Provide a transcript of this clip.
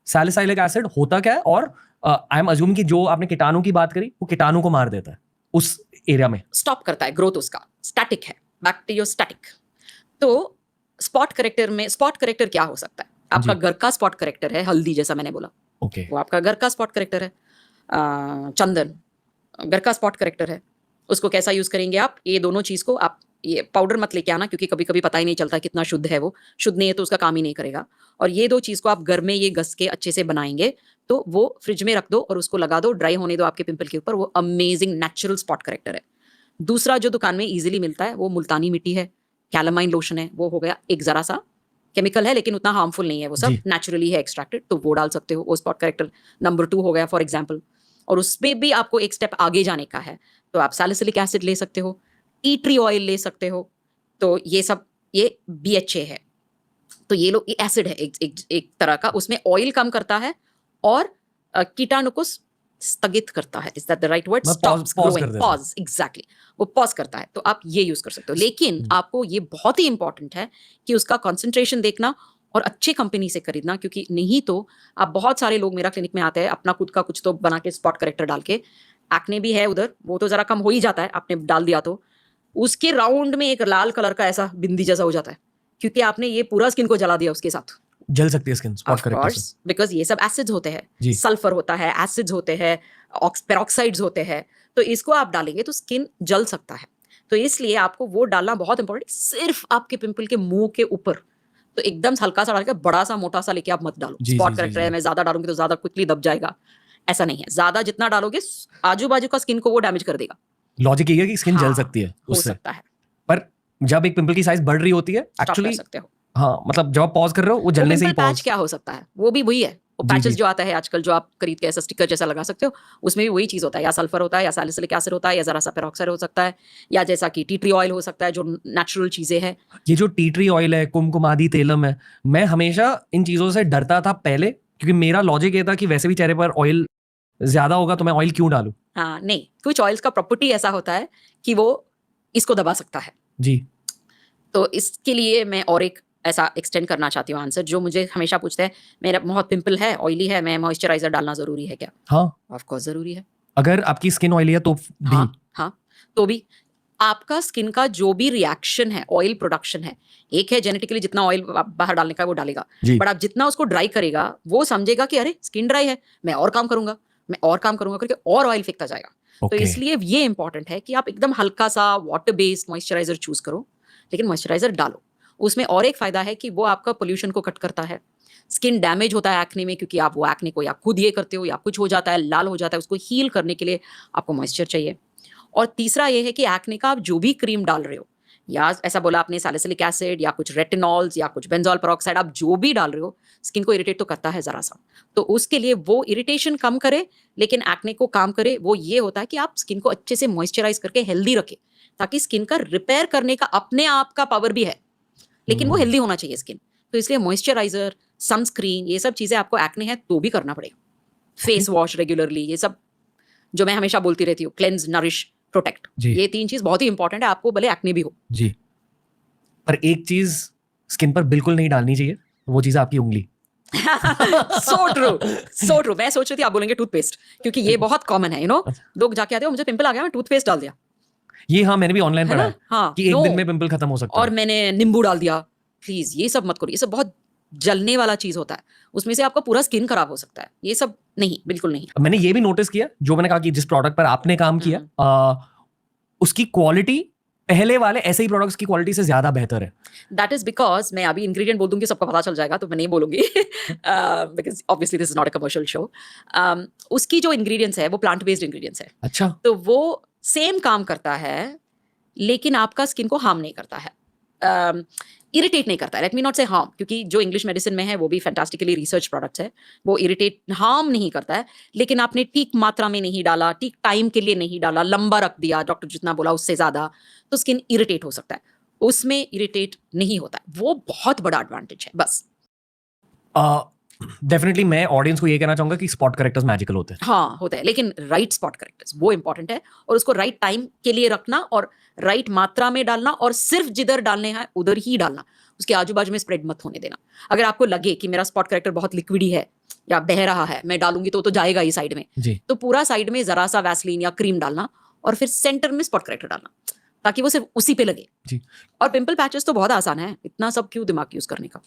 Salicylic acid होता क्या है, और आई एम अज्यूम कि जो आपने कीटाणु की बात करी वो कीटाणु को मार देता है उस एरिया में, स्टॉप करता है ग्रोथ, उसका स्टैटिक है, बैक्टीरियोस्टैटिक। तो स्पॉट करेक्टर में, स्पॉट करेक्टर क्या हो सकता है? आपका घर का स्पॉट करेक्टर है हल्दी, जैसा मैंने बोला, ओके, वो आपका घर का स्पॉट करेक्टर है। चंदन घर का स्पॉट करेक्टर है, उसको कैसा यूज करेंगे आप? ये दोनों चीज को आप, ये पाउडर मत लेके आना, क्योंकि कभी कभी पता ही नहीं चलता कितना शुद्ध है वो, शुद्ध नहीं है तो उसका काम ही नहीं करेगा। और ये दो चीज को आप घर में ये घस के अच्छे से बनाएंगे तो वो फ्रिज में रख दो और उसको लगा दो, ड्राई होने दो आपके पिंपल के ऊपर, वो अमेजिंग नेचुरल स्पॉट करेक्टर है। दूसरा जो दुकान में इजीली मिलता है वो मुल्तानी मिट्टी है, कैलामाइन लोशन है, वो हो गया एक जरा सा केमिकल है लेकिन उतना हार्मफुल नहीं है, वो सब नेचुरली है एक्सट्रैक्टेड, तो वो डाल सकते हो, वो स्पॉट करेक्टर नंबर 2 हो गया फॉर एग्जाम्पल। और उसमें भी आपको एक स्टेप आगे जाने का है तो आप सैलिसिलिक एसिड ले सकते हो, टी ट्री ऑयल ले सकते हो। तो ये सब, ये BHA है, तो ये लोग, ये एसिड है एक तरह का, उसमें ऑयल कम करता है और कीटाणु को स्थगित करता है। Is that the right word? Stops growing, pause, exactly, वो पॉज करता है। तो आप ये यूज कर सकते हो, लेकिन आपको ये बहुत ही इंपॉर्टेंट है कि उसका कॉन्सेंट्रेशन देखना और अच्छे कंपनी से खरीदना, क्योंकि नहीं तो आप, बहुत सारे लोग मेरा क्लिनिक में आते हैं अपना खुद का कुछ तो बना के स्पॉट करेक्टर डाल के, एक्ने भी है उधर, वो तो जरा कम हो ही जाता है, आपने डाल दिया तो उसके राउंड में एक लाल कलर का ऐसा बिंदी जैसा हो जाता है, क्योंकि आपने ये पूरा स्किन को जला दिया, उसके साथ जल सकती है स्किन स्पॉट करेक्टर से, बिकॉज ये सब एसिड्स होते हैं, सल्फर होता है, एसिड्स होते हैं, पेरोक्साइड्स होते हैं, तो इसको आप डालेंगे तो स्किन जल सकता है। तो इसलिए आपको वो डालना बहुत इंपॉर्टेंट, सिर्फ आपके पिंपल के मुंह के ऊपर, तो एकदम हल्का सा डाल के, बड़ा सा मोटा सा लेके आप मत डालो। स्पॉट करेक्टर है, मैं ज्यादा डालूंगी तो ज्यादा क्विकली दब जाएगा, ऐसा नहीं है, ज्यादा जितना डालोगे आजू बाजू का स्किन को वो डैमेज कर देगा। लॉजिक ये है कि स्किन जल सकती है हो सकता है, पर जब एक पिंपल की साइज बढ़ रही होती है एक्चुअली, सकते हो, हाँ, मतलब जब आप पॉज कर रहे हो वो जलने से ही पॉज। पैच क्या हो सकता है? वो भी वही है, वो पैचेस जो आता है आजकल, जो आप खरीद के ऐसा स्टिकर जैसा लगा सकते हो, उसमें भी वही चीज होता है, या सल्फर होता है, या सैलिसिलिक एसिड होता है, या जरा सा पेरोक्साइड हो सकता है, या जैसा कि टी ट्री ऑयल हो सकता है, जो नेचुरल चीजें हैं। ये जो टी ट्री ऑयल है, कुमकुमादी तेलम है, मैं हमेशा इन चीजों से डरता था पहले, क्योंकि मेरा लॉजिक ये था कि वैसे भी चेहरे पर ऑयल ज्यादा होगा तो मैं ऑयल क्यों डालूं। हाँ, नहीं, कुछ ऑयल्स का प्रॉपर्टी ऐसा होता है कि वो इसको दबा सकता है जी। तो इसके लिए मैं और एक ऐसा एक्सटेंड करना चाहती हूँ आंसर, जो मुझे हमेशा पूछते हैं, मेरा बहुत पिंपल है, ऑयली है, मैं मॉइस्चराइजर डालना जरूरी है क्या? हाँ, ऑफ कोर्स जरूरी है। अगर आपकी स्किन ऑयली है तो भी, हाँ, तो भी आपका स्किन का जो भी रिएक्शन है, ऑयल प्रोडक्शन है, एक है जेनेटिकली जितना ऑयल बाहर डालने का वो डालेगा, बट आप जितना उसको ड्राई करेगा वो समझेगा कि अरे स्किन ड्राई है, मैं और काम करूंगा, मैं और काम करूंगा करके और ऑयल फेंकता जाएगा। तो इसलिए ये इंपॉर्टेंट है कि आप एकदम हल्का सा वाटर बेस्ड मॉइस्चराइजर चूज करो, लेकिन मॉइस्चराइजर डालो। उसमें और एक फायदा है कि वो आपका पोल्यूशन को कट करता है। स्किन डैमेज होता है एक्ने में, क्योंकि आप वो एक्ने को या खुद ये करते हो या कुछ हो जाता है, लाल हो जाता है, उसको हील करने के लिए आपको मॉइस्चर चाहिए। और तीसरा ये है कि एक्ने का आप जो भी क्रीम डाल रहे हो, या ऐसा बोला आपने सैलिसिलिक एसिड या कुछ रेटिनॉल्स या कुछ बेंजोल पेरोक्साइड, आप जो भी डाल रहे हो, स्किन को इरिटेट तो करता है जरा सा, तो उसके लिए वो इरिटेशन कम करे लेकिन एक्ने को काम करे, वो ये होता है कि आप स्किन को अच्छे से मॉइस्चराइज करके हेल्दी रखें, ताकि स्किन का रिपेयर करने का अपने आप का पावर भी है, लेकिन वो हेल्दी होना चाहिए स्किन। तो इसलिए मॉइस्चराइजर, सनस्क्रीन, ये सब चीजें आपको एक्ने है तो भी करना पड़ेगा। फेस वॉश रेगुलरली, ये सब जो मैं हमेशा बोलती रहती हूँ, क्लेंस, नरिश, प्रोटेक्ट, ये 3 चीज बहुत ही इंपॉर्टेंट है, आपको भले एक्ने भी हो जी। पर एक चीज स्किन पर बिल्कुल नहीं डालनी चाहिए, वो चीज आपकी उंगली। So true. मैं सोच रही थी आप बोलेंगे टूथपेस्ट, क्योंकि ये बहुत कॉमन है, लोग जाके आते हो, मुझे पिंपल आ गया, मैं टूथपेस्ट डाल दिया। ये हाँ, मैंने भी ऑनलाइन पढ़ा है कि एक दिन में पिंपल खत्म हो सकता है, और मैंने नींबू डाल दिया। प्लीज ये सब मत करो, ये सब बहुत जलने वाला चीज होता है, उसमें से आपका पूरा स्किन खराब हो सकता है, ये सब नहीं, बिल्कुल नहीं। मैंने ये भी नोटिस किया, जो मैंने कहा कि जिस प्रोडक्ट पर आपने काम किया उसकी क्वालिटी पहले वाले ऐसे ही प्रोडक्ट्स की क्वालिटी से ज्यादा बेहतर है। दैट इज बिकॉज, मैं अभी इंग्रेडिएंट बोल दूंगी सबको पता चल जाएगा, तो मैं नहीं बोलूंगी because obviously this is not a commercial show. उसकी जो इंग्रेडिएंट्स है वो प्लांट बेस्ड इंग्रेडिएंट्स है। अच्छा। तो वो सेम काम करता है, लेकिन आपका स्किन को हार्म नहीं करता है, इरिटेट नहीं करता है। लेट मी नॉट से हार्म, क्योंकि जो इंग्लिश मेडिसिन में है वो भी फैंटास्टिकली रिसर्च प्रोडक्ट्स है, वो इरिटेट, हार्म नहीं करता है, लेकिन आपने ठीक मात्रा में नहीं डाला, ठीक टाइम के लिए नहीं डाला, लंबा रख दिया, डॉक्टर जितना बोला उससे ज्यादा, तो स्किन इरिटेट हो सकता है। उसमें इरिटेट नहीं होता है, वो बहुत बड़ा एडवांटेज है। बस डेफिनेटली मैं ऑडियंस को ये कहना चाहूंगा कि स्पॉट करेक्टर्स मैजिकल होते हैं। हाँ, होता है, लेकिन राइट स्पॉट करेक्टर्स वो इंपॉर्टेंट है, और उसको राइट टाइम के लिए रखना और राइट मात्रा में डालना, और सिर्फ जिधर डालने हैं उधर ही डालना। उसके आजू बाजू में स्प्रेड मत होने देना। अगर आपको लगे कि मेरा स्पॉट करेक्टर बहुत लिक्विडी है या बह रहा है, मैं डालूंगी तो जाएगा ही साइड में, जी तो पूरा साइड में जरा सा वैसलीन या क्रीम डालना और फिर सेंटर में स्पॉट करेक्टर डालना, ताकि वो सिर्फ उसी पे लगे। जी और पिंपल पैचेस तो बहुत आसान है, इतना सब क्यों दिमाग यूज करने का।